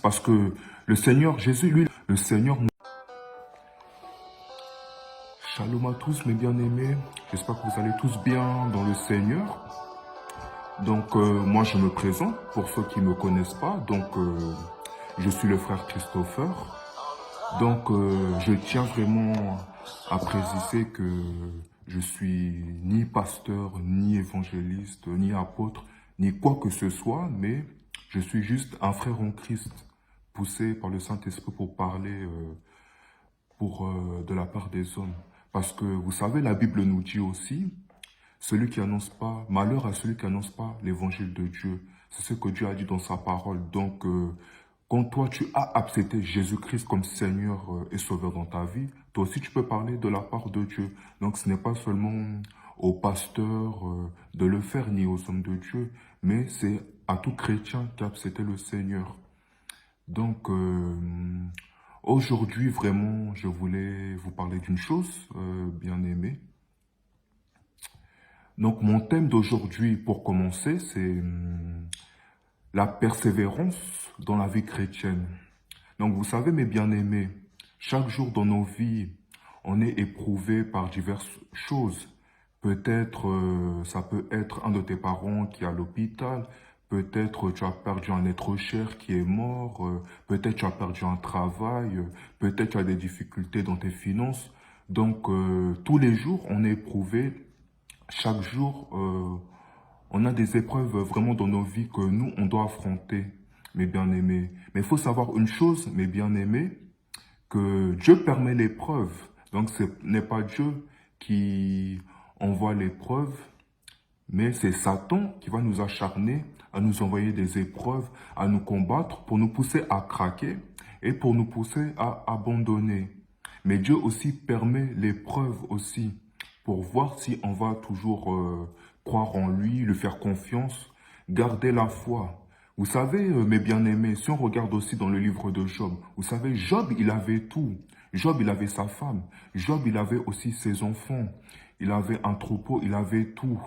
parce que le Seigneur Jésus, lui, le Seigneur... Shalom à tous mes bien-aimés, j'espère que vous allez tous bien dans le Seigneur. Donc moi je me présente pour ceux qui ne me connaissent pas, donc je suis le frère Christopher. Donc je tiens vraiment à préciser que je suis ni pasteur, ni évangéliste, ni apôtre, ni quoi que ce soit, mais je suis juste un frère en Christ, poussé par le Saint-Esprit pour parler de la part des hommes. Parce que vous savez, la Bible nous dit aussi, celui qui annonce pas, malheur à celui qui annonce pas l'évangile de Dieu. C'est ce que Dieu a dit dans sa parole. Donc, quand toi, tu as accepté Jésus-Christ comme Seigneur et Sauveur dans ta vie, toi aussi, tu peux parler de la part de Dieu. Donc, ce n'est pas seulement aux pasteurs de le faire, ni aux hommes de Dieu, mais c'est à tout chrétien qui a accepté le Seigneur. Donc, aujourd'hui, vraiment, je voulais vous parler d'une chose, bien aimée. Donc, mon thème d'aujourd'hui, pour commencer, c'est la persévérance dans la vie chrétienne. Donc, vous savez, mes bien-aimés, chaque jour dans nos vies, on est éprouvé par diverses choses. Peut-être, ça peut être un de tes parents qui est à l'hôpital. Peut-être tu as perdu un être cher qui est mort. Peut-être tu as perdu un travail. Peut-être tu as des difficultés dans tes finances. Donc, tous les jours, on est éprouvé. Chaque jour, on a des épreuves vraiment dans nos vies que nous, on doit affronter, mes bien-aimés. Mais il faut savoir une chose, mes bien-aimés, que Dieu permet l'épreuve. Donc, ce n'est pas Dieu qui envoie l'épreuve, mais c'est Satan qui va nous acharner à nous envoyer des épreuves, à nous combattre, pour nous pousser à craquer et pour nous pousser à abandonner. Mais Dieu aussi permet l'épreuve aussi pour voir si on va toujours croire en lui, lui faire confiance, garder la foi. Vous savez, mes bien-aimés, si on regarde aussi dans le livre de Job, vous savez, Job, il avait tout. Job, il avait sa femme. Job, il avait aussi ses enfants. Il avait un troupeau, il avait tout.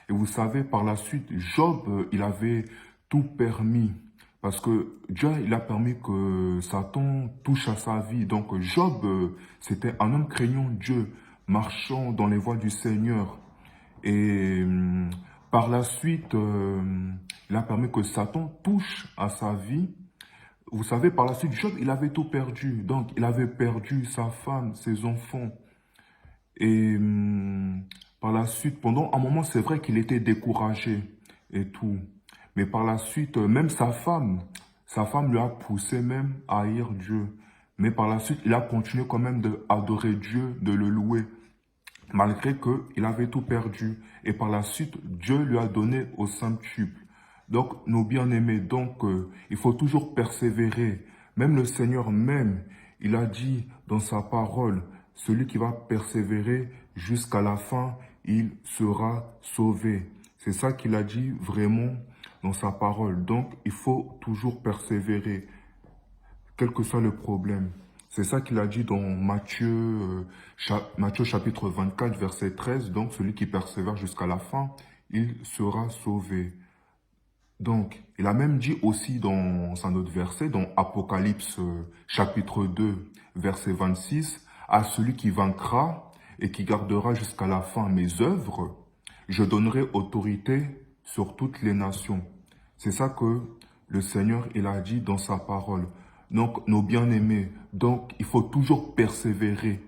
Et vous savez, par la suite, Job, il avait tout permis. Parce que Dieu, il a permis que Satan touche à sa vie. Donc Job, c'était un homme craignant Dieu, marchant dans les voies du Seigneur. Et par la suite, il a permis que Satan touche à sa vie. Vous savez, par la suite, Job, il avait tout perdu. Donc, il avait perdu sa femme, ses enfants. Et par la suite, pendant un moment, c'est vrai qu'il était découragé et tout. Mais par la suite, même sa femme lui a poussé même à haïr Dieu. Mais par la suite, il a continué quand même d'adorer Dieu, de le louer, malgré qu'il avait tout perdu. Et par la suite, Dieu lui a donné au centuple. Donc, nos bien-aimés, donc, il faut toujours persévérer. Même le Seigneur même, il a dit dans sa parole, celui qui va persévérer jusqu'à la fin, il sera sauvé. C'est ça qu'il a dit vraiment dans sa parole. Donc, il faut toujours persévérer, quel que soit le problème. C'est ça qu'il a dit dans Matthieu chapitre 24, verset 13. Donc, celui qui persévère jusqu'à la fin, il sera sauvé. Donc, il a même dit aussi dans un autre verset, dans Apocalypse chapitre 2, verset 26, « À celui qui vaincra et qui gardera jusqu'à la fin mes œuvres, je donnerai autorité sur toutes les nations. » C'est ça que le Seigneur, il a dit dans sa parole. Donc, nos bien-aimés, donc, il faut toujours persévérer.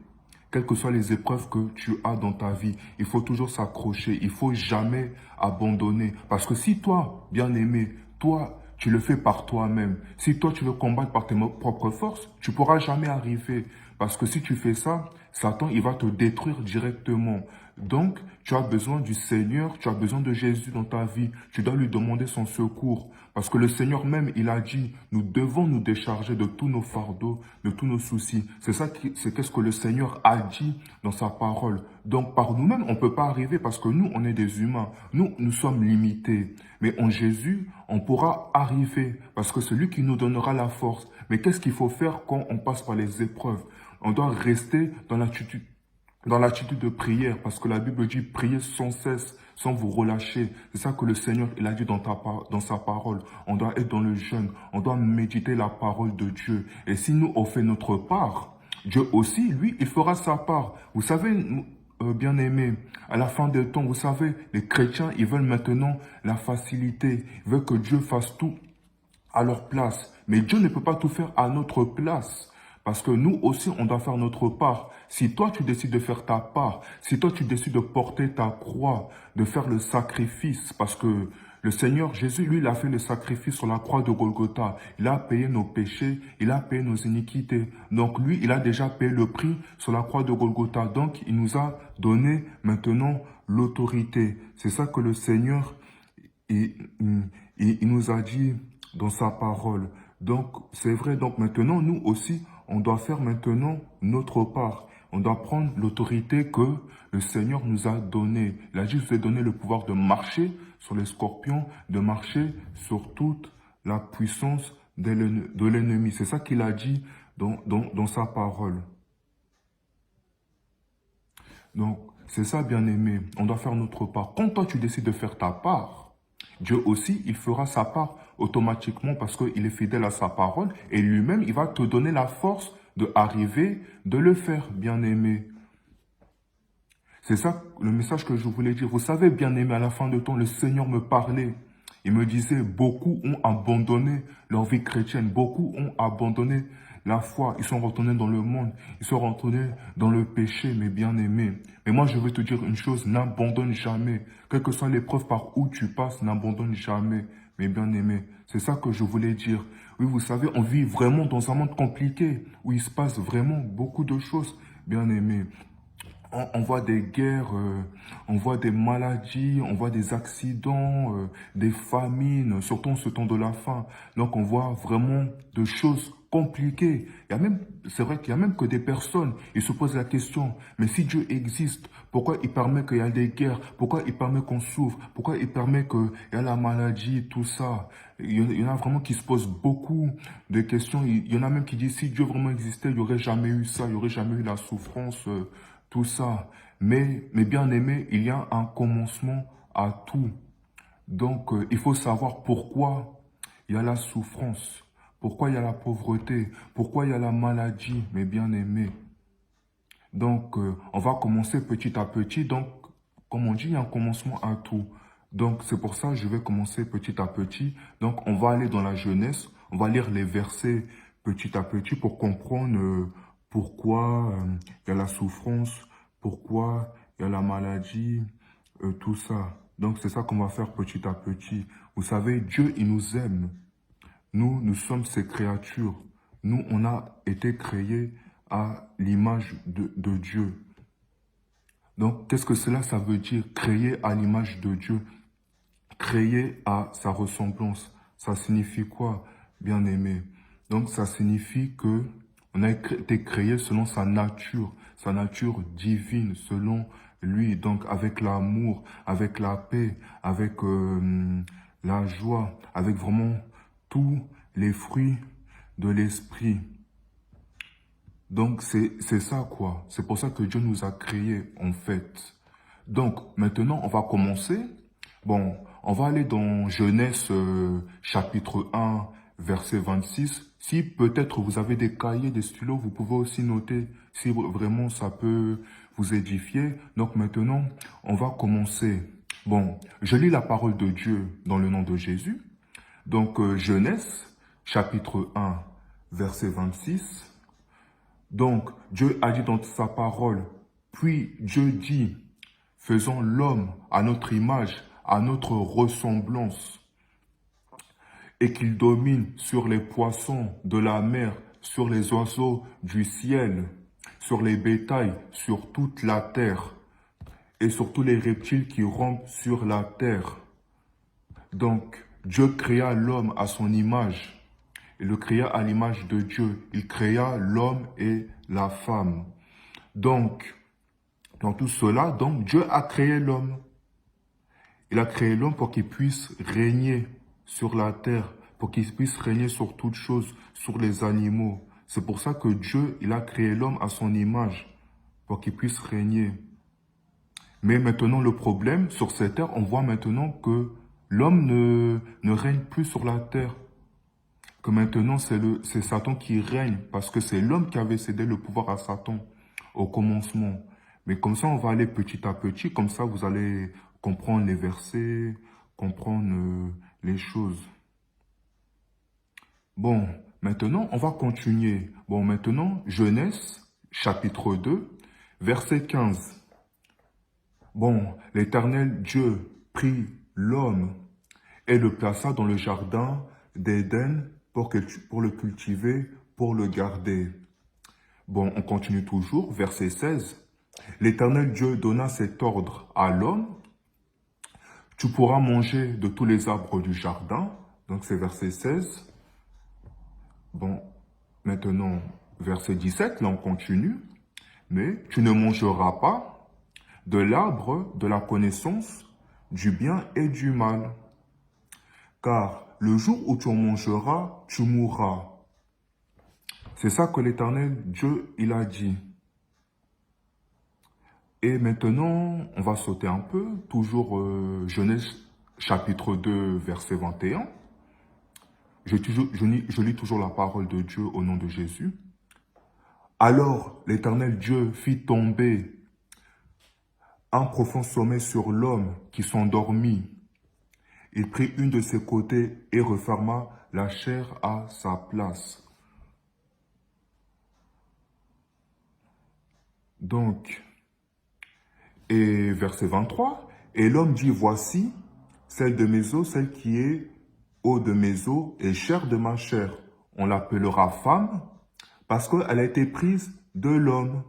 Quelles que soient les épreuves que tu as dans ta vie, il faut toujours s'accrocher. Il faut jamais abandonner. Parce que si toi, bien-aimé, toi, tu le fais par toi-même, si toi, tu le combats par tes propres forces, tu ne pourras jamais arriver. Parce que si tu fais ça, Satan, il va te détruire directement. Donc, tu as besoin du Seigneur, tu as besoin de Jésus dans ta vie. Tu dois lui demander son secours. Parce que le Seigneur même, il a dit, nous devons nous décharger de tous nos fardeaux, de tous nos soucis. C'est ça, c'est qu'est-ce que le Seigneur a dit dans sa parole. Donc, par nous-mêmes, on ne peut pas arriver parce que nous, on est des humains. Nous sommes limités. Mais en Jésus, on pourra arriver parce que c'est lui qui nous donnera la force. Mais qu'est-ce qu'il faut faire quand on passe par les épreuves? On doit rester dans l'attitude de prière, parce que la Bible dit prier sans cesse. sans vous relâcher. C'est ça que le Seigneur, il a dit dans sa parole. On doit être dans le jeûne, on doit méditer la parole de Dieu. Et si nous, on fait notre part, Dieu aussi, lui, il fera sa part. Vous savez, bien-aimés, à la fin des temps, vous savez, les chrétiens, ils veulent maintenant la facilité. Ils veulent que Dieu fasse tout à leur place. Mais Dieu ne peut pas tout faire à notre place. Parce que nous aussi, on doit faire notre part. Si toi, tu décides de faire ta part, si toi, tu décides de porter ta croix, de faire le sacrifice, parce que le Seigneur Jésus, lui, il a fait le sacrifice sur la croix de Golgotha. Il a payé nos péchés, il a payé nos iniquités. Donc lui, il a déjà payé le prix sur la croix de Golgotha. Donc il nous a donné maintenant l'autorité. C'est ça que le Seigneur, il nous a dit dans sa parole. Donc, c'est vrai. Donc, maintenant, nous aussi, on doit faire maintenant notre part. On doit prendre l'autorité que le Seigneur nous a donnée. Il a juste donné le pouvoir de marcher sur les scorpions, de marcher sur toute la puissance de l'ennemi. C'est ça qu'il a dit dans sa parole. Donc, c'est ça, bien-aimé. On doit faire notre part. Quand toi, tu décides de faire ta part, Dieu aussi, il fera sa part automatiquement parce qu'il est fidèle à sa parole et lui-même, il va te donner la force de arriver, de le faire, bien-aimé. C'est ça le message que je voulais dire. Vous savez, bien-aimé, à la fin de temps, le Seigneur me parlait. Il me disait, beaucoup ont abandonné leur vie chrétienne, beaucoup ont abandonné la foi. Ils sont retournés dans le monde, ils sont retournés dans le péché, mes bien-aimés. Mais moi, je veux te dire une chose, n'abandonne jamais. Quelle que soit l'épreuve par où tu passes, n'abandonne jamais, mes bien-aimés. C'est ça que je voulais dire. Oui, vous savez, on vit vraiment dans un monde compliqué, où il se passe vraiment beaucoup de choses, bien-aimés. On voit des guerres, on voit des maladies, on voit des accidents, des famines, surtout en ce temps de la faim. Donc on voit vraiment de choses compliquées. C'est vrai qu'il y a même que des personnes, ils se posent la question, mais si Dieu existe, pourquoi il permet qu'il y ait des guerres? Pourquoi il permet qu'on souffre? Pourquoi il permet qu'il y ait la maladie, tout ça? Il y en a vraiment qui se posent beaucoup de questions. Il y en a même qui disent, si Dieu vraiment existait, il n'y aurait jamais eu ça, il n'y aurait jamais eu la souffrance, tout ça. Mais bien aimé, il y a un commencement à tout. Donc, il faut savoir pourquoi il y a la souffrance, pourquoi il y a la pauvreté, pourquoi il y a la maladie, mes bien-aimés. Donc, on va commencer petit à petit. Donc, comme on dit, il y a un commencement à tout. Donc, c'est pour ça que je vais commencer petit à petit. Donc, on va aller dans la Genèse, on va lire les versets petit à petit pour comprendre pourquoi il y a la souffrance, pourquoi il y a la maladie, tout ça. Donc, c'est ça qu'on va faire petit à petit. Vous savez, Dieu, il nous aime. Nous sommes ses créatures. Nous, on a été créés à l'image de Dieu. Donc, qu'est-ce que cela, ça veut dire? Créé à l'image de Dieu. Créé à sa ressemblance. Ça signifie quoi, bien-aimé? Donc, ça signifie que on a été créé selon sa nature divine, selon lui. Donc, avec l'amour, avec la paix, avec la joie, avec vraiment tous les fruits de l'esprit. Donc, c'est ça, quoi. C'est pour ça que Dieu nous a créés, en fait. Donc, maintenant, on va commencer. Bon, on va aller dans Genèse chapitre 1, verset 26. Si peut-être vous avez des cahiers, des stylos, vous pouvez aussi noter si vraiment ça peut vous édifier. Donc, maintenant, on va commencer. Bon, je lis la parole de Dieu dans le nom de Jésus. Donc, Genèse chapitre 1, verset 26. Donc, Dieu a dit dans sa parole, puis Dieu dit, faisons l'homme à notre image, à notre ressemblance, et qu'il domine sur les poissons de la mer, sur les oiseaux du ciel, sur les bétails, sur toute la terre, et sur tous les reptiles qui rampent sur la terre. Donc, Dieu créa l'homme à son image. Il le créa à l'image de Dieu. Il créa l'homme et la femme. Donc, dans tout cela, donc, Dieu a créé l'homme. Il a créé l'homme pour qu'il puisse régner sur la terre, pour qu'il puisse régner sur toutes choses, sur les animaux. C'est pour ça que Dieu, il a créé l'homme à son image, pour qu'il puisse régner. Mais maintenant, le problème, sur cette terre, on voit maintenant que l'homme ne règne plus sur la terre. Que maintenant, c'est Satan qui règne, parce que c'est l'homme qui avait cédé le pouvoir à Satan au commencement. Mais comme ça, on va aller petit à petit, comme ça, vous allez comprendre les versets, comprendre les choses. Bon, maintenant, on va continuer. Bon, maintenant, Genèse, chapitre 2, verset 15. Bon, l'Éternel Dieu prit l'homme et le plaça dans le jardin d'Éden pour le cultiver, pour le garder. Bon, on continue toujours, verset 16. L'Éternel Dieu donna cet ordre à l'homme. Tu pourras manger de tous les arbres du jardin. Donc c'est verset 16. Bon, maintenant, verset 17, là on continue. Mais tu ne mangeras pas de l'arbre de la connaissance du bien et du mal. Car le jour où tu en mangeras, tu mourras. C'est ça que l'Éternel Dieu, il a dit. Et maintenant, on va sauter un peu, toujours Genèse chapitre 2, verset 21. Je lis toujours la parole de Dieu au nom de Jésus. Alors l'Éternel Dieu fit tomber un profond sommeil sur l'homme qui s'endormit. Il prit une de ses côtés et referma la chair à sa place. Donc, et verset 23, et l'homme dit, voici, celle de mes os, celle qui est eau de mes os et chair de ma chair. On l'appellera femme parce qu'elle a été prise de l'homme.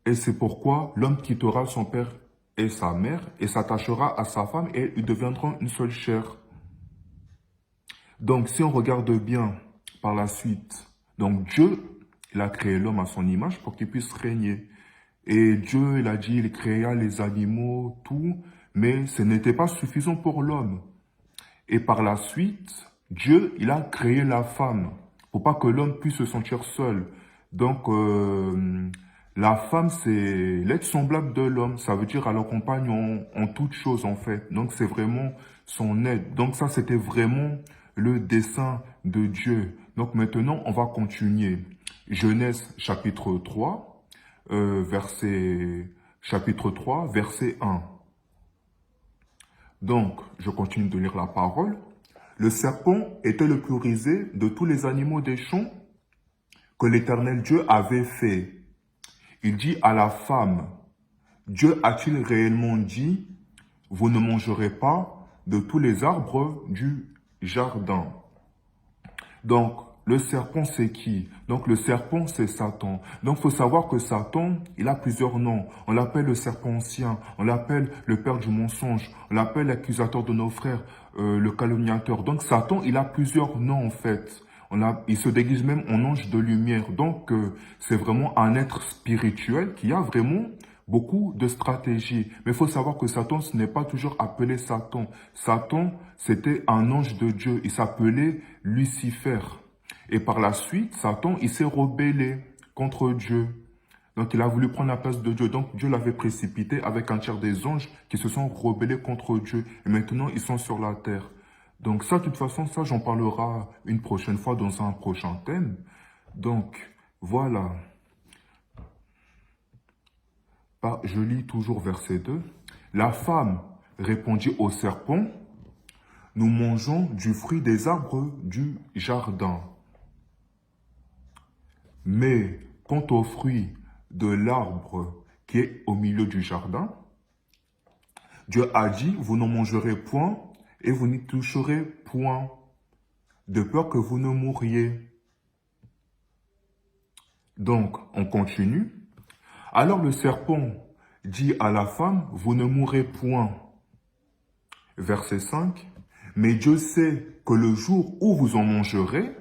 Et c'est pourquoi l'homme quittera son père et sa mère et s'attachera à sa femme et ils deviendront une seule chair. Donc, si on regarde bien par la suite, donc Dieu, il a créé l'homme à son image pour qu'il puisse régner. Et Dieu, il a dit, il créa les animaux, tout, mais ce n'était pas suffisant pour l'homme. Et par la suite, Dieu, il a créé la femme pour pas que l'homme puisse se sentir seul. Donc, la femme, c'est l'être semblable de l'homme. Ça veut dire elle l'accompagne en toutes choses, en fait. Donc, c'est vraiment son aide. Donc, ça, c'était vraiment le dessein de Dieu. Donc, maintenant, on va continuer. Genèse, chapitre 3, chapitre 3, verset 1. Donc, je continue de lire la parole. Le serpent était le plus rusé de tous les animaux des champs que l'Éternel Dieu avait fait. Il dit à la femme, Dieu a-t-il réellement dit, vous ne mangerez pas de tous les arbres du jardin? Donc, le serpent, c'est qui? Donc, le serpent, c'est Satan. Donc, il faut savoir que Satan, il a plusieurs noms. On l'appelle le serpent ancien, on l'appelle le père du mensonge, on l'appelle l'accusateur de nos frères, le calomniateur. Donc, Satan, il a plusieurs noms, en fait. Il se déguise même en ange de lumière. Donc, c'est vraiment un être spirituel qui a vraiment beaucoup de stratégies. Mais il faut savoir que Satan, ce n'est pas toujours appelé Satan. Satan, c'était un ange de Dieu. Il s'appelait Lucifer. Et par la suite, Satan, il s'est rebellé contre Dieu. Donc, il a voulu prendre la place de Dieu. Donc, Dieu l'avait précipité avec un tiers des anges qui se sont rebellés contre Dieu. Et maintenant, ils sont sur la terre. Donc, ça, de toute façon, ça, j'en parlerai une prochaine fois dans un prochain thème. Donc, voilà. Je lis toujours verset 2. La femme répondit au serpent, nous mangeons du fruit des arbres du jardin. Mais quant au fruit de l'arbre qui est au milieu du jardin, Dieu a dit, vous n'en mangerez point et vous n'y toucherez point, de peur que vous ne mouriez. Donc, on continue. Alors le serpent dit à la femme, vous ne mourrez point. Verset 5. Mais Dieu sait que le jour où vous en mangerez,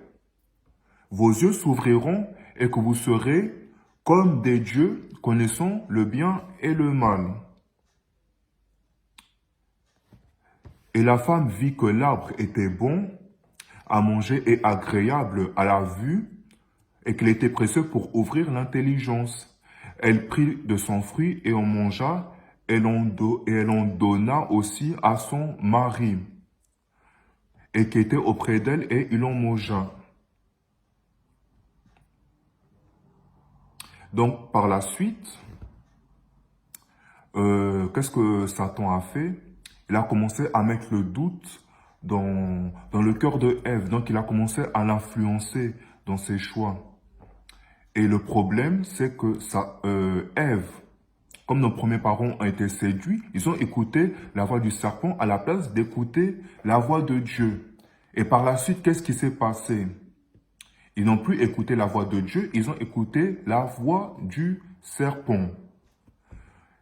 vos yeux s'ouvriront et que vous serez comme des dieux connaissant le bien et le mal. Et la femme vit que l'arbre était bon à manger et agréable à la vue et qu'il était précieux pour ouvrir l'intelligence. Elle prit de son fruit et en mangea, et elle en donna aussi à son mari, et qui était auprès d'elle, et il en mangea. Donc, par la suite, qu'est-ce que Satan a fait? Il a commencé à mettre le doute dans le cœur de Ève. Donc, il a commencé à l'influencer dans ses choix. Et le problème, c'est que Ève, comme nos premiers parents ont été séduits, ils ont écouté la voix du serpent à la place d'écouter la voix de Dieu. Et par la suite, qu'est-ce qui s'est passé? Ils n'ont plus écouté la voix de Dieu, ils ont écouté la voix du serpent.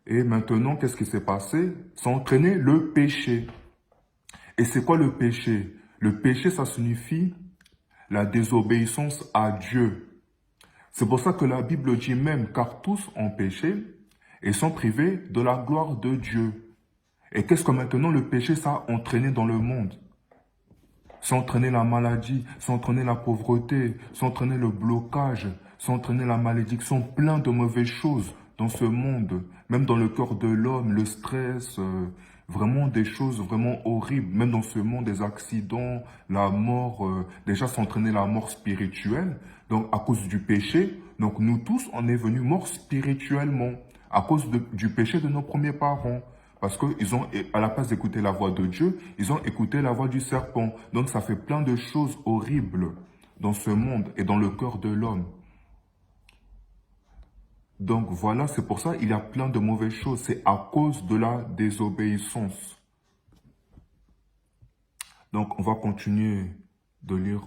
Et maintenant, qu'est-ce qui s'est passé? Ça a entraîné le péché. Et c'est quoi le péché? Le péché, ça signifie la désobéissance à Dieu. C'est pour ça que la Bible dit même, car tous ont péché et sont privés de la gloire de Dieu. Et qu'est-ce que maintenant le péché, ça a entraîné dans le monde? Ça a entraîné la maladie, ça a entraîné la pauvreté, ça a entraîné le blocage, ça a entraîné la malédiction, plein de mauvaises choses dans ce monde, même dans le cœur de l'homme, le stress, vraiment des choses vraiment horribles, même dans ce monde, des accidents, la mort, déjà ça a entraîné la mort spirituelle, donc à cause du péché, donc nous tous, on est venus morts spirituellement, à cause du péché de nos premiers parents. Parce qu'ils ont, à la place d'écouter la voix de Dieu, ils ont écouté la voix du serpent. Donc ça fait plein de choses horribles dans ce monde et dans le cœur de l'homme. Donc voilà, c'est pour ça qu'il y a plein de mauvaises choses. C'est à cause de la désobéissance. Donc on va continuer de lire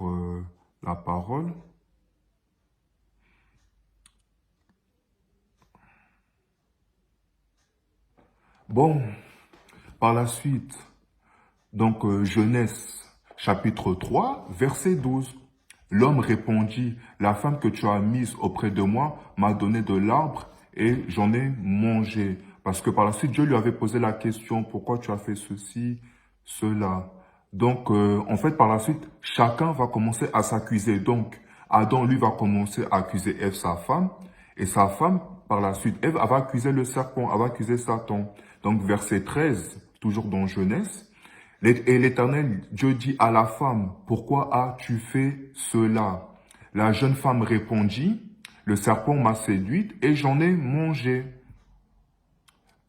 la parole. Bon, par la suite, donc Genèse chapitre 3, verset 12. L'homme répondit, la femme que tu as mise auprès de moi m'a donné de l'arbre et j'en ai mangé. Parce que par la suite, Dieu lui avait posé la question, pourquoi tu as fait ceci, cela. Donc, en fait, par la suite, chacun va commencer à s'accuser. Donc, Adam, lui, va commencer à accuser Ève, sa femme. Et sa femme, par la suite, Ève, elle va accuser le serpent, elle va accuser Satan. Donc, verset 13, toujours dans Genèse. Et l'Éternel, Dieu dit à la femme, pourquoi as-tu fait cela? La jeune femme répondit, le serpent m'a séduite et j'en ai mangé.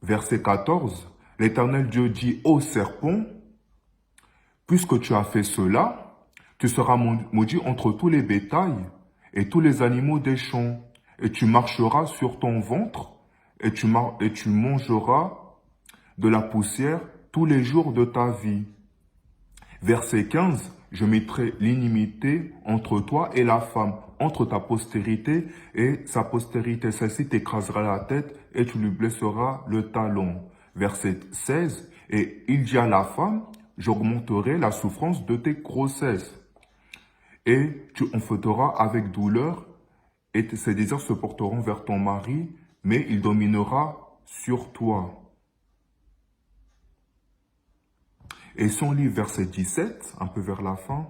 Verset 14, l'Éternel Dieu dit au serpent, puisque tu as fait cela, tu seras maudit entre tous les bétails et tous les animaux des champs, et tu marcheras sur ton ventre et tu mangeras de la poussière tous les jours de ta vie. Verset 15, je mettrai l'inimité entre toi et la femme, entre ta postérité et sa postérité. Celle-ci t'écrasera la tête et tu lui blesseras le talon. Verset 16, et il dit à la femme, j'augmenterai la souffrance de tes grossesses. Et tu enfanteras avec douleur, et ses désirs se porteront vers ton mari, mais il dominera sur toi. Et si on lit verset 17, un peu vers la fin,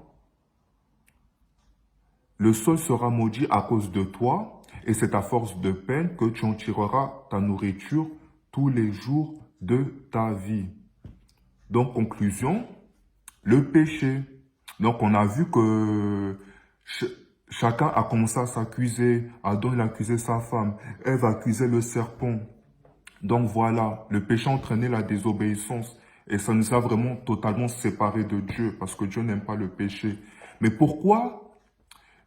le sol sera maudit à cause de toi, et c'est à force de peine que tu en tireras ta nourriture tous les jours de ta vie. Donc, conclusion, le péché. Donc, on a vu que chacun a commencé à s'accuser. Adam, il accusait sa femme. Ève accusait le serpent. Donc, voilà, le péché a entraîné la désobéissance. Et ça nous a vraiment totalement séparés de Dieu, parce que Dieu n'aime pas le péché. Mais pourquoi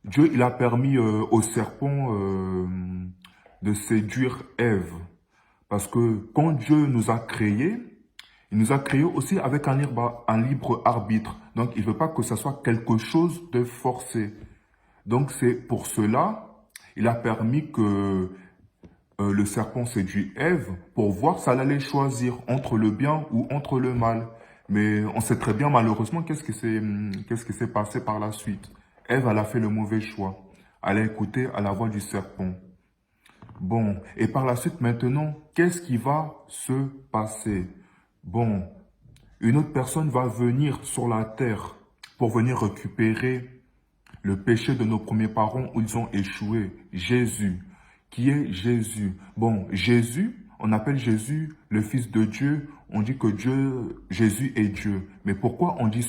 Dieu il a permis au serpent de séduire Ève? Parce que quand Dieu nous a créés, il nous a créés aussi avec un libre arbitre. Donc, il ne veut pas que ce soit quelque chose de forcé. Donc, c'est pour cela, il a permis que le serpent séduit Ève pour voir si elle allait choisir entre le bien ou entre le mal. Mais on sait très bien, malheureusement, qu'est-ce qui s'est passé par la suite. Ève, elle a fait le mauvais choix. Elle a écouté à la voix du serpent. Bon, et par la suite, maintenant, qu'est-ce qui va se passer? Bon, une autre personne va venir sur la terre pour venir récupérer le péché de nos premiers parents où ils ont échoué. Jésus, qui est Jésus. Bon, Jésus, on appelle Jésus le Fils de Dieu. On dit que Jésus est Dieu. Mais pourquoi on dit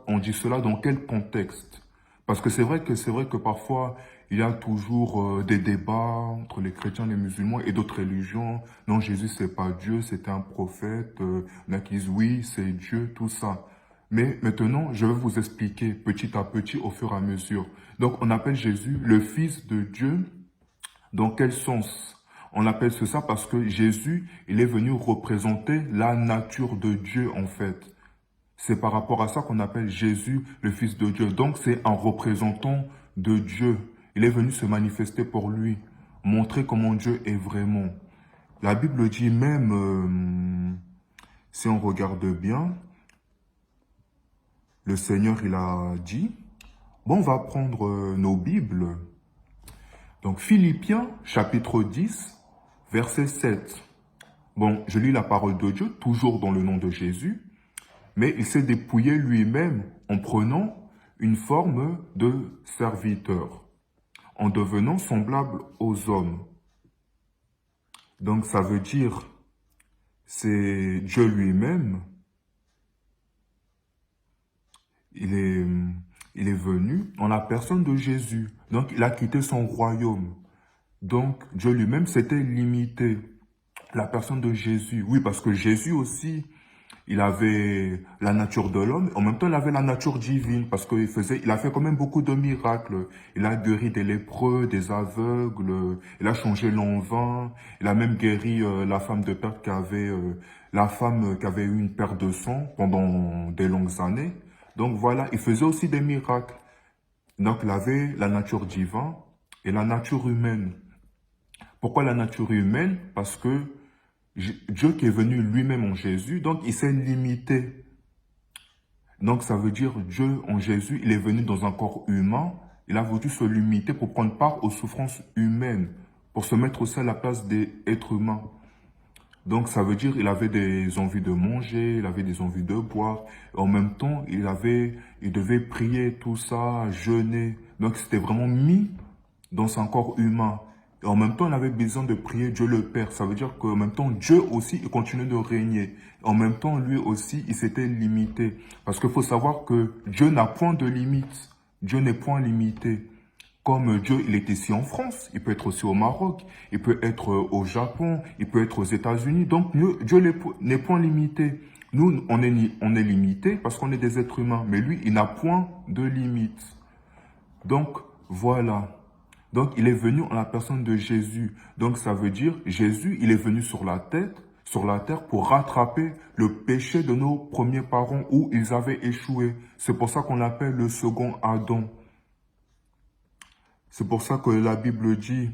on dit cela dans quel contexte? Parce que c'est vrai que parfois, il y a toujours des débats entre les chrétiens, les musulmans et d'autres religions. Non, Jésus, c'est pas Dieu, c'est un prophète. Il y en a qui disent oui, c'est Dieu, tout ça. Mais maintenant, je vais vous expliquer petit à petit au fur et à mesure. Donc, on appelle Jésus le Fils de Dieu. Dans quel sens? On appelle ça parce que Jésus, il est venu représenter la nature de Dieu, en fait. C'est par rapport à ça qu'on appelle Jésus le Fils de Dieu. Donc, c'est un représentant de Dieu. Il est venu se manifester pour lui, montrer comment Dieu est vraiment. La Bible dit même, si on regarde bien, le Seigneur, il a dit, bon, on va prendre nos Bibles. Donc, Philippiens, chapitre 10, verset 7. Bon, je lis la parole de Dieu, toujours dans le nom de Jésus, mais il s'est dépouillé lui-même en prenant une forme de serviteur, en devenant semblable aux hommes. Donc, ça veut dire, c'est Dieu lui-même, il est venu en la personne de Jésus. Donc, il a quitté son royaume. Donc, Dieu lui-même s'était limité. La personne de Jésus. Oui, parce que Jésus aussi, il avait la nature de l'homme. En même temps, il avait la nature divine. Parce il a fait quand même beaucoup de miracles. Il a guéri des lépreux, des aveugles. Il a changé l'eau en vin. Il a même guéri la femme de perte la femme qui avait eu une perte de sang pendant des longues années. Donc voilà, il faisait aussi des miracles. Donc il avait la nature divine et la nature humaine. Pourquoi la nature humaine? Parce que Dieu qui est venu lui-même en Jésus, donc il s'est limité. Donc ça veut dire Dieu en Jésus, il est venu dans un corps humain, il a voulu se limiter pour prendre part aux souffrances humaines, pour se mettre aussi à la place des êtres humains. Donc ça veut dire il avait des envies de manger, il avait des envies de boire, et en même temps il devait prier, tout ça, jeûner. Donc c'était vraiment mis dans son corps humain. Et en même temps, il avait besoin de prier Dieu le Père. Ça veut dire qu'en même temps, Dieu aussi, il continuait de régner. En même temps, lui aussi, il s'était limité. Parce qu'il faut savoir que Dieu n'a point de limite. Dieu n'est point limité. Comme Dieu, il est ici en France, il peut être aussi au Maroc, il peut être au Japon, il peut être aux États-Unis. Donc, Dieu n'est point limité. Nous, on est limité parce qu'on est des êtres humains. Mais lui, il n'a point de limite. Donc, voilà. Donc, il est venu en la personne de Jésus. Donc, ça veut dire, Jésus, il est venu sur la terre pour rattraper le péché de nos premiers parents où ils avaient échoué. C'est pour ça qu'on l'appelle le second Adam. C'est pour ça que la Bible dit,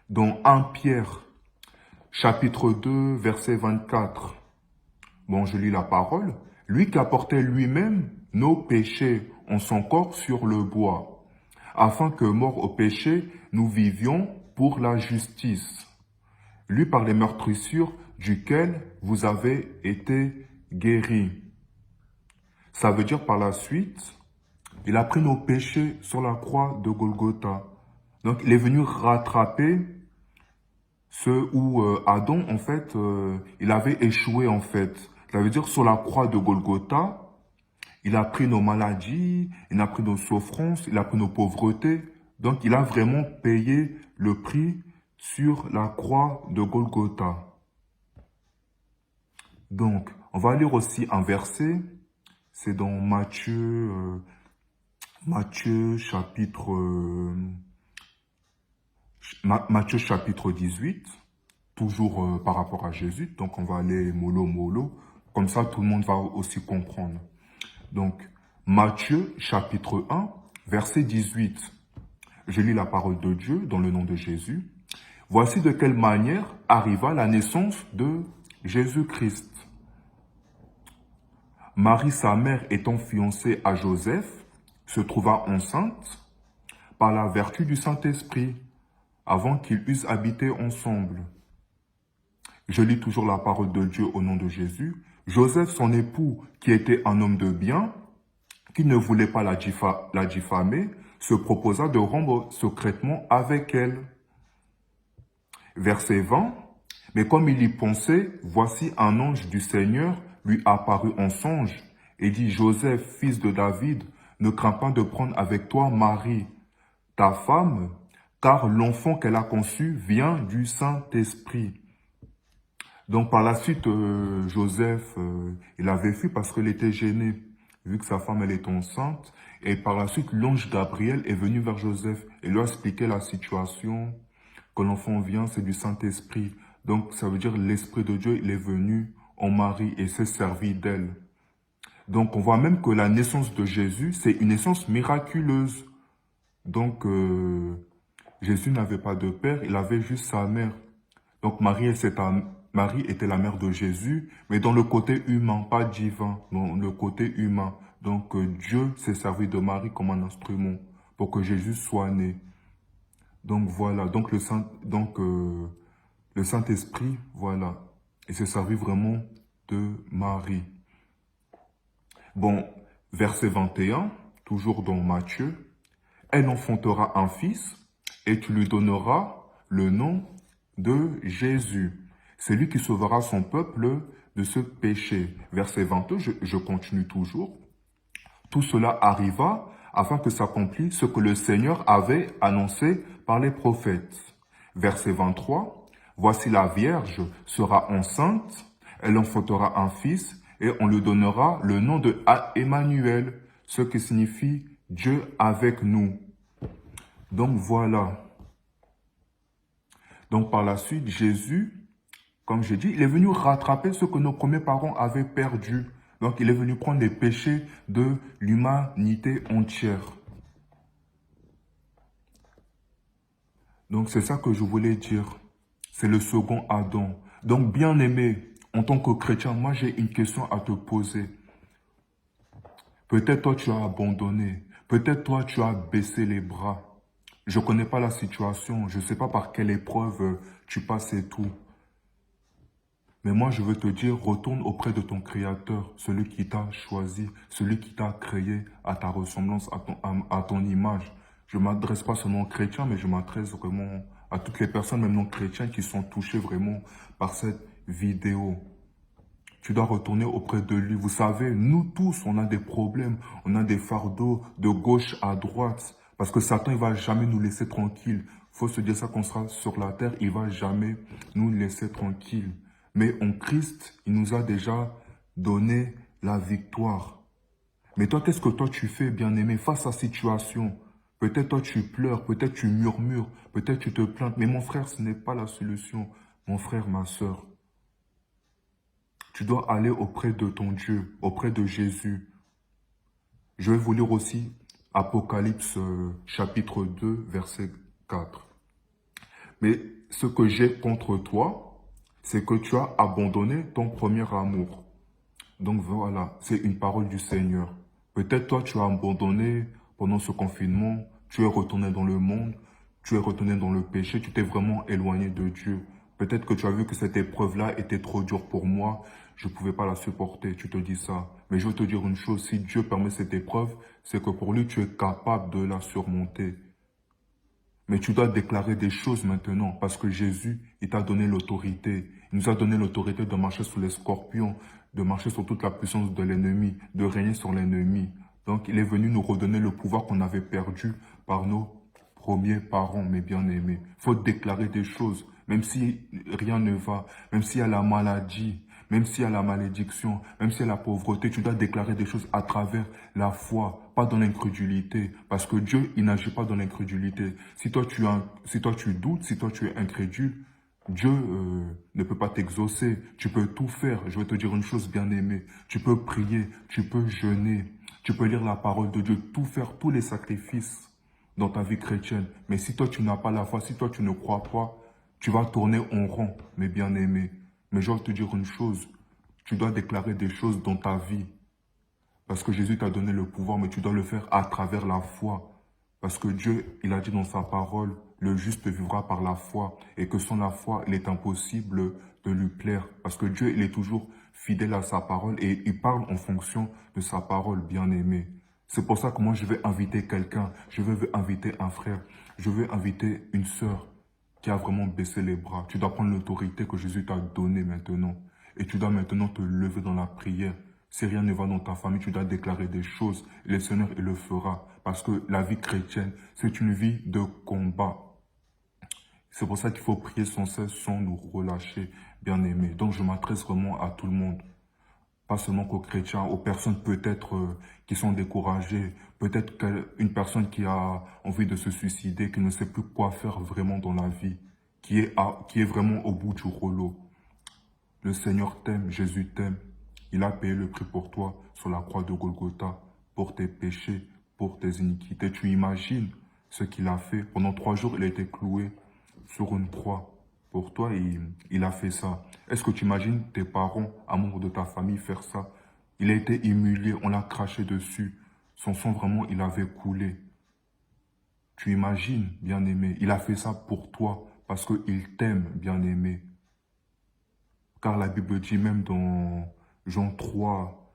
dans 1 Pierre, chapitre 2, verset 24. Bon, je lis la parole. Lui qui a porté lui-même nos péchés en son corps sur le bois, afin que, mort au péché, nous vivions pour la justice. Lui par les meurtrissures duquel vous avez été guéris. Ça veut dire par la suite, il a pris nos péchés sur la croix de Golgotha. Donc il est venu rattraper ceux où Adam, en fait, il avait échoué, en fait. Ça veut dire sur la croix de Golgotha, il a pris nos maladies, il a pris nos souffrances, il a pris nos pauvretés. Donc, il a vraiment payé le prix sur la croix de Golgotha. Donc, on va lire aussi un verset. C'est dans Matthieu chapitre 18. Toujours par rapport à Jésus. Donc, on va aller mollo. Comme ça, tout le monde va aussi comprendre. Donc, Matthieu, chapitre 1, verset 18. Je lis la parole de Dieu dans le nom de Jésus. Voici de quelle manière arriva la naissance de Jésus-Christ. Marie, sa mère, étant fiancée à Joseph, se trouva enceinte par la vertu du Saint-Esprit, avant qu'ils eussent habité ensemble. Je lis toujours la parole de Dieu au nom de Jésus. Joseph, son époux, qui était un homme de bien, qui ne voulait pas la diffamer, se proposa de rompre secrètement avec elle. Verset 20. Mais comme il y pensait, voici un ange du Seigneur lui apparut en songe et dit, Joseph, fils de David, ne crains pas de prendre avec toi Marie, ta femme, car l'enfant qu'elle a conçu vient du Saint-Esprit. Donc par la suite, Joseph, il avait fui parce qu'il était gêné, vu que sa femme, elle est enceinte. Et par la suite, l'ange Gabriel est venu vers Joseph et lui a expliqué la situation, que l'enfant vient, c'est du Saint-Esprit. Donc ça veut dire l'Esprit de Dieu, il est venu en Marie et s'est servi d'elle. Donc on voit même que la naissance de Jésus, c'est une naissance miraculeuse. Donc Jésus n'avait pas de père, il avait juste sa mère. Donc Marie était la mère de Jésus, mais dans le côté humain, pas divin, dans le côté humain. Donc Dieu s'est servi de Marie comme un instrument pour que Jésus soit né. Donc voilà, donc le Saint-Esprit, voilà, il s'est servi vraiment de Marie. Bon, verset 21, toujours dans Matthieu, elle enfantera un fils et tu lui donneras le nom de Jésus. C'est lui qui sauvera son peuple de ce péché. Verset 22, je continue toujours. Tout cela arriva afin que s'accomplisse ce que le Seigneur avait annoncé par les prophètes. Verset 23, voici la Vierge sera enceinte, elle enfantera un fils et on lui donnera le nom de Emmanuel, ce qui signifie Dieu avec nous. Donc voilà. Donc par la suite, Jésus, comme j'ai dit, il est venu rattraper ce que nos premiers parents avaient perdu. Donc il est venu prendre les péchés de l'humanité entière. Donc c'est ça que je voulais dire. C'est le second Adam. Donc bien aimé, en tant que chrétien, moi j'ai une question à te poser. Peut-être toi tu as abandonné. Peut-être toi tu as baissé les bras. Je ne connais pas la situation. Je ne sais pas par quelle épreuve tu passes et tout. Mais moi, je veux te dire, retourne auprès de ton Créateur, celui qui t'a choisi, celui qui t'a créé à ta ressemblance, à ton image. Je ne m'adresse pas seulement aux chrétiens, mais je m'adresse vraiment à toutes les personnes, même non chrétiennes, qui sont touchées vraiment par cette vidéo. Tu dois retourner auprès de lui. Vous savez, nous tous, on a des problèmes, on a des fardeaux de gauche à droite. Parce que Satan, il ne va jamais nous laisser tranquille. Il faut se dire ça qu'on sera sur la terre, il ne va jamais nous laisser tranquille. Mais en Christ, il nous a déjà donné la victoire. Mais toi, qu'est-ce que toi tu fais, bien-aimé, face à la situation? Peut-être toi tu pleures, peut-être tu murmures, peut-être tu te plains. Mais mon frère, ce n'est pas la solution. Mon frère, ma sœur. Tu dois aller auprès de ton Dieu, auprès de Jésus. Je vais vous lire aussi Apocalypse chapitre 2, verset 4. Mais ce que j'ai contre toi, c'est que tu as abandonné ton premier amour. Donc voilà, c'est une parole du Seigneur. Peut-être toi, tu as abandonné pendant ce confinement, tu es retourné dans le monde, tu es retourné dans le péché, tu t'es vraiment éloigné de Dieu. Peut-être que tu as vu que cette épreuve-là était trop dure pour moi, je ne pouvais pas la supporter, tu te dis ça. Mais je veux te dire une chose, si Dieu permet cette épreuve, c'est que pour lui, tu es capable de la surmonter. Mais tu dois déclarer des choses maintenant parce que Jésus, il t'a donné l'autorité. Il nous a donné l'autorité de marcher sur les scorpions, de marcher sur toute la puissance de l'ennemi, de régner sur l'ennemi. Donc, il est venu nous redonner le pouvoir qu'on avait perdu par nos premiers parents, mes bien-aimés. Il faut déclarer des choses, même si rien ne va, même s'il y a la maladie, même s'il y a la malédiction, même s'il y a la pauvreté, tu dois déclarer des choses à travers la foi, pas dans l'incrédulité. Parce que Dieu, il n'agit pas dans l'incrédulité. Si toi tu doutes, si toi tu es incrédule, Dieu ne peut pas t'exaucer. Tu peux tout faire. Je vais te dire une chose, bien-aimée. Tu peux prier, tu peux jeûner, tu peux lire la parole de Dieu, tout faire, tous les sacrifices dans ta vie chrétienne. Mais si toi tu n'as pas la foi, si toi tu ne crois pas, tu vas tourner en rond, mes bien-aimés. Mais je vais te dire une chose, tu dois déclarer des choses dans ta vie. Parce que Jésus t'a donné le pouvoir, mais tu dois le faire à travers la foi. Parce que Dieu, il a dit dans sa parole, le juste vivra par la foi. Et que sans la foi, il est impossible de lui plaire. Parce que Dieu, il est toujours fidèle à sa parole et il parle en fonction de sa parole, bien-aimé. C'est pour ça que moi, je vais inviter quelqu'un, je vais inviter un frère, je vais inviter une sœur. qui a vraiment baissé les bras. Tu dois prendre l'autorité que Jésus t'a donnée maintenant. Et tu dois maintenant te lever dans la prière. Si rien ne va dans ta famille, tu dois déclarer des choses. Et le Seigneur, il le fera. Parce que la vie chrétienne, c'est une vie de combat. C'est pour ça qu'il faut prier sans cesse, sans nous relâcher, bien-aimés. Donc je m'adresse vraiment à tout le monde. Pas seulement qu'aux chrétiens, aux personnes peut-être qui sont découragées, peut-être une personne qui a envie de se suicider, qui ne sait plus quoi faire vraiment dans la vie, qui est vraiment au bout du rouleau. Le Seigneur t'aime, Jésus t'aime. Il a payé le prix pour toi sur la croix de Golgotha, pour tes péchés, pour tes iniquités. Tu imagines ce qu'il a fait. Pendant 3 jours, il a été cloué sur une croix. Pour toi, il a fait ça. Est-ce que tu imagines tes parents, un membre de ta famille faire ça? Il a été humilié, on l'a craché dessus. Son sang vraiment, il avait coulé. Tu imagines, bien-aimé, il a fait ça pour toi parce qu'il t'aime, bien-aimé. Car la Bible dit même dans Jean 3,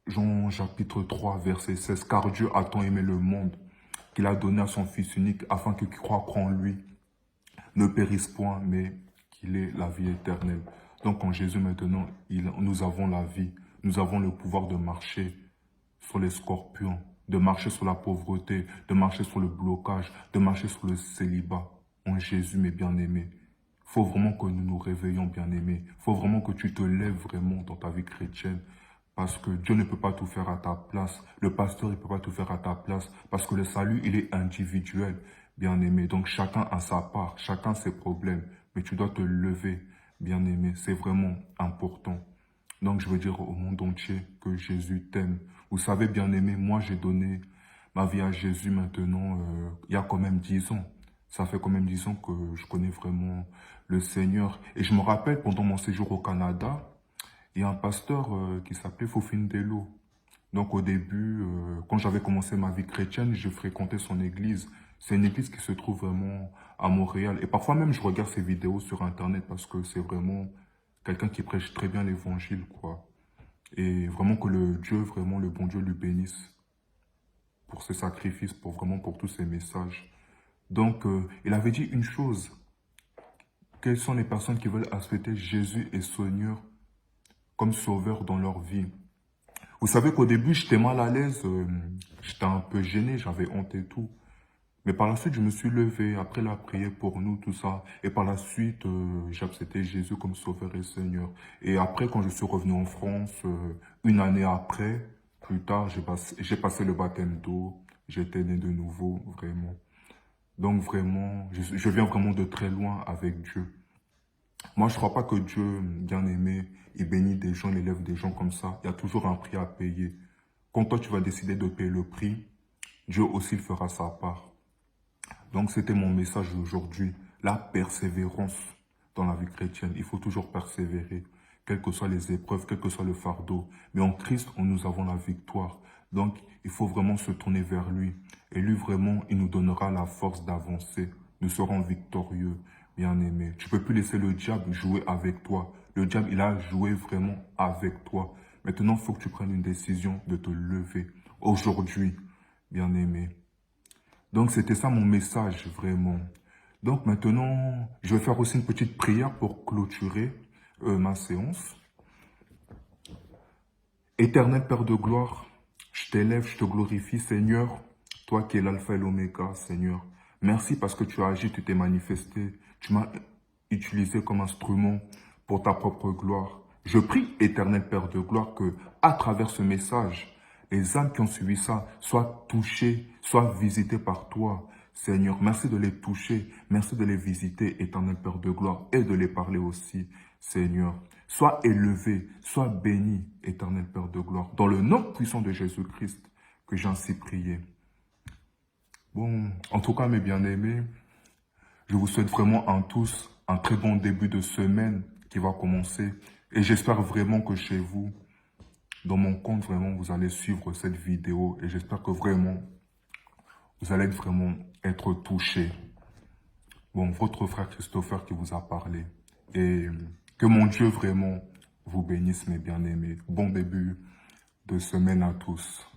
Jean chapitre 3, verset 16, « Car Dieu a tant aimé le monde qu'il a donné à son Fils unique afin que qui croit en lui ne périsse point, mais qu'il ait la vie éternelle. » Donc en Jésus maintenant, nous avons la vie. Nous avons le pouvoir de marcher sur les scorpions, de marcher sur la pauvreté, de marcher sur le blocage, de marcher sur le célibat. En Jésus, mes bien-aimés. Il faut vraiment que nous nous réveillons, bien-aimés. Il faut vraiment que tu te lèves vraiment dans ta vie chrétienne. Parce que Dieu ne peut pas tout faire à ta place. Le pasteur, il ne peut pas tout faire à ta place. Parce que le salut, il est individuel, bien-aimé. Donc chacun a sa part, chacun ses problèmes. Mais tu dois te lever, bien-aimé. C'est vraiment important. Donc je veux dire au monde entier que Jésus t'aime. Vous savez, bien-aimé, moi j'ai donné ma vie à Jésus maintenant, il y a quand même 10 ans. Ça fait quand même 10 ans que je connais vraiment le Seigneur. Et je me rappelle, pendant mon séjour au Canada, il y a un pasteur qui s'appelait Fofine Delo. Donc au début, quand j'avais commencé ma vie chrétienne, je fréquentais son église. C'est une église qui se trouve vraiment à Montréal. Et parfois même, je regarde ses vidéos sur Internet parce que c'est vraiment quelqu'un qui prêche très bien l'évangile, quoi. Et vraiment que vraiment le bon Dieu lui bénisse pour ses sacrifices, pour tous ses messages. Donc, il avait dit une chose. Quelles sont les personnes qui veulent accepter Jésus et Seigneur comme sauveur dans leur vie? Vous savez qu'au début, j'étais mal à l'aise, j'étais un peu gêné, j'avais honte et tout. Mais par la suite, je me suis levé, après la prière pour nous, tout ça. Et par la suite, j'ai accepté Jésus comme sauveur et Seigneur. Et après, quand je suis revenu en France, une année après, plus tard, j'ai passé le baptême d'eau. J'étais né de nouveau, vraiment. Donc vraiment, je viens vraiment de très loin avec Dieu. Moi, je ne crois pas que Dieu, bien aimé, il bénit des gens, il élève des gens comme ça. Il y a toujours un prix à payer. Quand toi, tu vas décider de payer le prix, Dieu aussi fera sa part. Donc, c'était mon message d'aujourd'hui. La persévérance dans la vie chrétienne. Il faut toujours persévérer, quelles que soient les épreuves, quel que soit le fardeau. Mais en Christ, nous avons la victoire. Donc, il faut vraiment se tourner vers lui. Et lui, vraiment, il nous donnera la force d'avancer. Nous serons victorieux, bien-aimés. Tu ne peux plus laisser le diable jouer avec toi. Le diable, il a joué vraiment avec toi. Maintenant, il faut que tu prennes une décision de te lever. Aujourd'hui, bien-aimé. Donc, c'était ça mon message, vraiment. Donc, maintenant, je vais faire aussi une petite prière pour clôturer ma séance. Éternel Père de gloire, je t'élève, je te glorifie, Seigneur, toi qui es l'alpha et l'oméga, Seigneur. Merci parce que tu as agi, tu t'es manifesté, tu m'as utilisé comme instrument pour ta propre gloire. Je prie, Éternel Père de gloire, que à travers ce message, les âmes qui ont suivi ça soient touchées, soient visitées par toi, Seigneur. Merci de les toucher, merci de les visiter, Éternel Père de gloire, et de les parler aussi, Seigneur. Sois élevé, sois béni, Éternel Père de gloire, dans le nom puissant de Jésus-Christ, que j'ai ainsi prié. Bon, en tout cas, mes bien-aimés, je vous souhaite vraiment à tous un très bon début de semaine qui va commencer. Et j'espère vraiment que chez vous, dans mon compte, vraiment, vous allez suivre cette vidéo. Et j'espère que vraiment, vous allez vraiment être touchés. Bon, votre frère Christopher qui vous a parlé. Et que mon Dieu vraiment vous bénisse, mes bien-aimés. Bon début de semaine à tous.